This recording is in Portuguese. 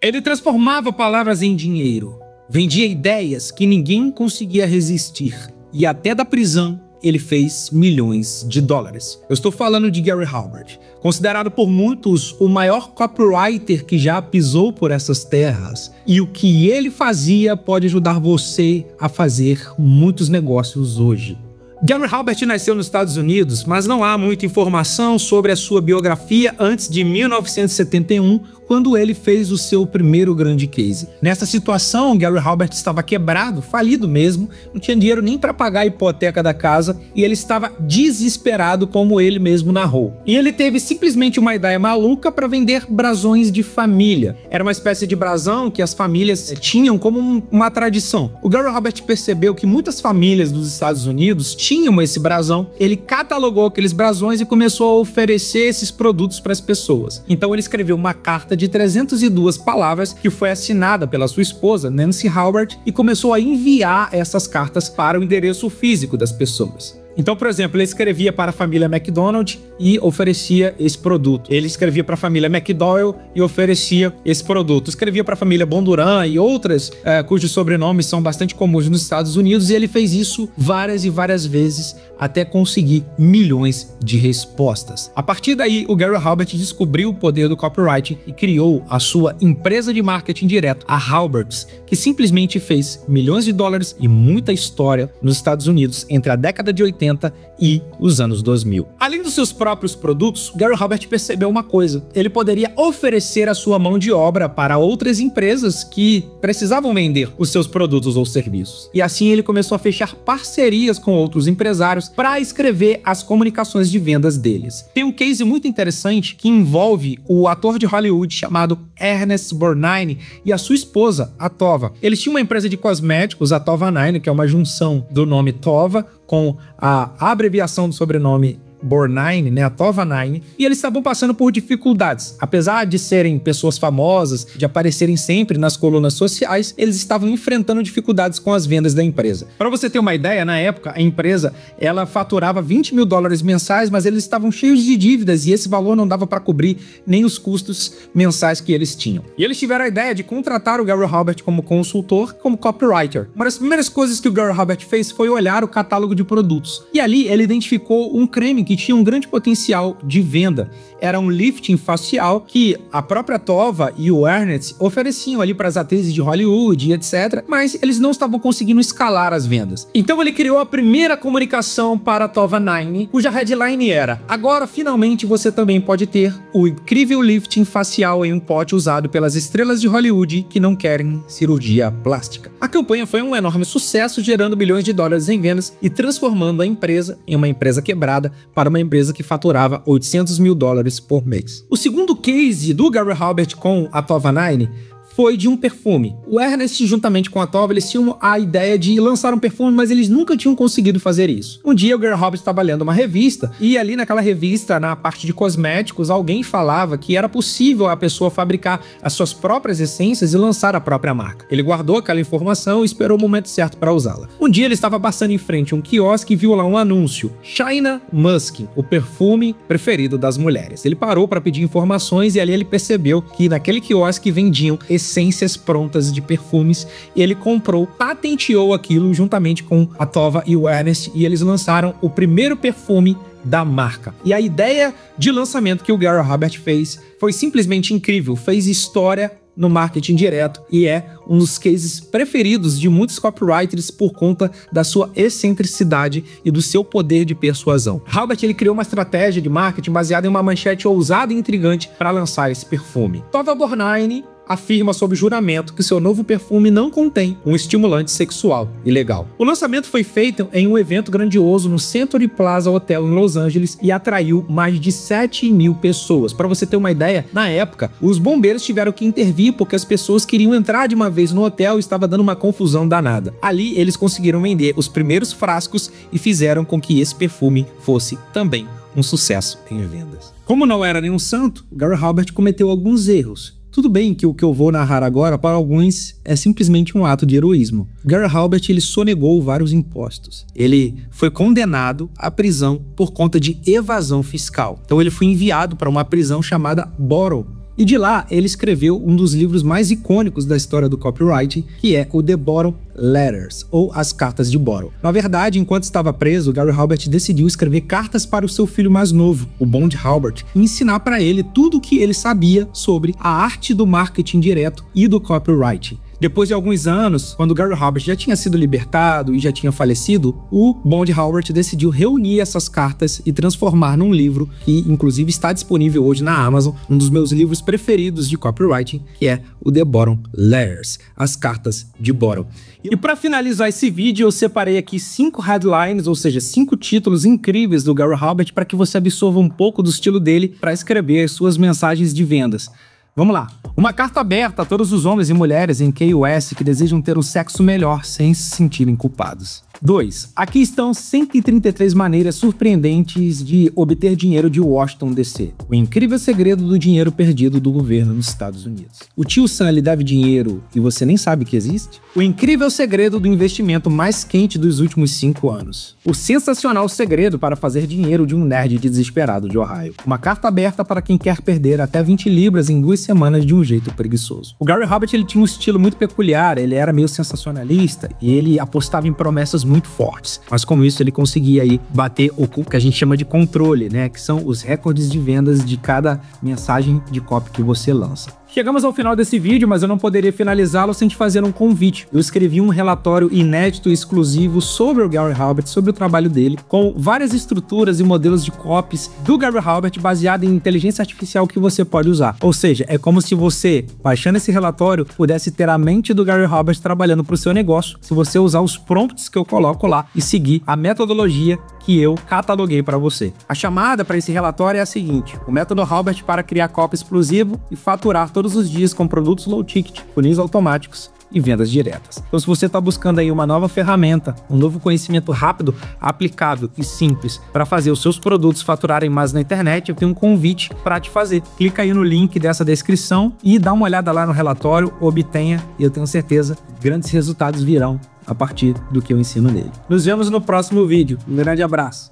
Ele transformava palavras em dinheiro, vendia ideias que ninguém conseguia resistir, e até da prisão ele fez milhões de dólares. Eu estou falando de Gary Halbert, considerado por muitos o maior copywriter que já pisou por essas terras. E o que ele fazia pode ajudar você a fazer muitos negócios hoje. Gary Halbert nasceu nos Estados Unidos, mas não há muita informação sobre a sua biografia antes de 1971, quando ele fez o seu primeiro grande case. Nessa situação, Gary Halbert estava quebrado, falido mesmo, não tinha dinheiro nem para pagar a hipoteca da casa e ele estava desesperado, como ele mesmo narrou. E ele teve simplesmente uma ideia maluca para vender brasões de família. Era uma espécie de brasão que as famílias tinham como uma tradição. O Gary Halbert percebeu que muitas famílias dos Estados Unidos tinham esse brasão, ele catalogou aqueles brasões e começou a oferecer esses produtos para as pessoas. Então ele escreveu uma carta de 302 palavras que foi assinada pela sua esposa, Nancy Halbert, e começou a enviar essas cartas para o endereço físico das pessoas. Então, por exemplo, ele escrevia para a família McDonald e oferecia esse produto. Ele escrevia para a família McDowell e oferecia esse produto. Escrevia para a família Bondurant e outras cujos sobrenomes são bastante comuns nos Estados Unidos, e ele fez isso várias e várias vezes até conseguir milhões de respostas. A partir daí, o Gary Halbert descobriu o poder do copywriting e criou a sua empresa de marketing direto, a Halberts, que simplesmente fez milhões de dólares e muita história nos Estados Unidos entre a década de 80 e os anos 2000. Além dos seus próprios produtos, Gary Halbert percebeu uma coisa: ele poderia oferecer a sua mão de obra para outras empresas que precisavam vender os seus produtos ou serviços. E assim ele começou a fechar parcerias com outros empresários para escrever as comunicações de vendas deles. Tem um case muito interessante que envolve o ator de Hollywood chamado Ernest Borgnine e a sua esposa, a Tova. Eles tinham uma empresa de cosméticos, a Tova Nine, que é uma junção do nome Tova com a abreviação do sobrenome Borgnine, né, a Tova Nine, e eles estavam passando por dificuldades. Apesar de serem pessoas famosas, de aparecerem sempre nas colunas sociais, eles estavam enfrentando dificuldades com as vendas da empresa. Para você ter uma ideia, na época, a empresa ela faturava 20 mil dólares mensais, mas eles estavam cheios de dívidas e esse valor não dava para cobrir nem os custos mensais que eles tinham. E eles tiveram a ideia de contratar o Gary Halbert como consultor, como copywriter. Uma das primeiras coisas que o Gary Halbert fez foi olhar o catálogo de produtos. E ali ele identificou um creme que tinha um grande potencial de venda. Era um lifting facial que a própria Tova e o Ernest ofereciam ali para as atrizes de Hollywood e etc, mas eles não estavam conseguindo escalar as vendas. Então ele criou a primeira comunicação para a Tova Nine, cuja headline era: agora finalmente você também pode ter o incrível lifting facial em um pote usado pelas estrelas de Hollywood que não querem cirurgia plástica. A campanha foi um enorme sucesso, gerando milhões de dólares em vendas e transformando a empresa em uma empresa quebrada para uma empresa que faturava 800 mil dólares por mês. O segundo case do Gary Halbert com a Tova Nine foi de um perfume. O Ernest, juntamente com a Tova, eles tinham a ideia de lançar um perfume, mas eles nunca tinham conseguido fazer isso. Um dia o Gary Halbert estava lendo uma revista e ali naquela revista, na parte de cosméticos, alguém falava que era possível a pessoa fabricar as suas próprias essências e lançar a própria marca. Ele guardou aquela informação e esperou o momento certo para usá-la. Um dia ele estava passando em frente a um quiosque e viu lá um anúncio: China Musk, o perfume preferido das mulheres. Ele parou para pedir informações e ali ele percebeu que naquele quiosque vendiam essências prontas de perfumes, e ele comprou, patenteou aquilo juntamente com a Tova e o Ernest, e eles lançaram o primeiro perfume da marca. E a ideia de lançamento que o Gary Halbert fez foi simplesmente incrível, fez história no marketing direto e é um dos cases preferidos de muitos copywriters por conta da sua excentricidade e do seu poder de persuasão. Halbert ele criou uma estratégia de marketing baseada em uma manchete ousada e intrigante para lançar esse perfume. Tova Borgnine afirma sob juramento que seu novo perfume não contém um estimulante sexual ilegal. O lançamento foi feito em um evento grandioso no Century Plaza Hotel em Los Angeles e atraiu mais de 7 mil pessoas. Para você ter uma ideia, na época, os bombeiros tiveram que intervir porque as pessoas queriam entrar de uma vez no hotel e estava dando uma confusão danada. Ali, eles conseguiram vender os primeiros frascos e fizeram com que esse perfume fosse também um sucesso em vendas. Como não era nenhum santo, Gary Halbert cometeu alguns erros. Tudo bem que o que eu vou narrar agora, para alguns, é simplesmente um ato de heroísmo. Gary Halbert ele sonegou vários impostos. Ele foi condenado à prisão por conta de evasão fiscal. Então ele foi enviado para uma prisão chamada Borough. E de lá, ele escreveu um dos livros mais icônicos da história do copywriting, que é o The Bottom Letters, ou As Cartas de Bottom. Na verdade, enquanto estava preso, Gary Halbert decidiu escrever cartas para o seu filho mais novo, o Bond Halbert, e ensinar para ele tudo o que ele sabia sobre a arte do marketing direto e do copywriting. Depois de alguns anos, quando Gary Halbert já tinha sido libertado e já tinha falecido, o Bond Halbert decidiu reunir essas cartas e transformar num livro que, inclusive, está disponível hoje na Amazon, um dos meus livros preferidos de copywriting, que é o The Bottom Letters, As Cartas de Bottom. E para finalizar esse vídeo, eu separei aqui 5 headlines, ou seja, 5 títulos incríveis do Gary Halbert para que você absorva um pouco do estilo dele para escrever as suas mensagens de vendas. Vamos lá. Uma carta aberta a todos os homens e mulheres em KUS que desejam ter um sexo melhor sem se sentirem culpados. 2. Aqui estão 133 maneiras surpreendentes de obter dinheiro de Washington, D.C. O incrível segredo do dinheiro perdido do governo nos Estados Unidos. O tio Sam lhe deve dinheiro e você nem sabe que existe? O incrível segredo do investimento mais quente dos últimos 5 anos. O sensacional segredo para fazer dinheiro de um nerd desesperado de Ohio. Uma carta aberta para quem quer perder até 20 libras em 2 semanas de um jeito preguiçoso. O Gary Halbert, ele tinha um estilo muito peculiar, ele era meio sensacionalista e ele apostava em promessas muito fortes, mas com isso ele conseguia aí bater o que a gente chama de controle, né, que são os recordes de vendas de cada mensagem de copy que você lança. Chegamos ao final desse vídeo, mas eu não poderia finalizá-lo sem te fazer um convite. Eu escrevi um relatório inédito e exclusivo sobre o Gary Halbert, sobre o trabalho dele, com várias estruturas e modelos de copies do Gary Halbert baseado em inteligência artificial que você pode usar. Ou seja, é como se você, baixando esse relatório, pudesse ter a mente do Gary Halbert trabalhando para o seu negócio, se você usar os prompts que eu coloco lá e seguir a metodologia que eu cataloguei para você. A chamada para esse relatório é a seguinte: o método Halbert para criar copy explosivo e faturar todos os dias com produtos low ticket, funis automáticos e vendas diretas. Então, se você está buscando aí uma nova ferramenta, um novo conhecimento rápido, aplicável e simples para fazer os seus produtos faturarem mais na internet, eu tenho um convite para te fazer. Clica aí no link dessa descrição e dá uma olhada lá no relatório, obtenha, e eu tenho certeza que grandes resultados virão a partir do que eu ensino nele. Nos vemos no próximo vídeo. Um grande abraço.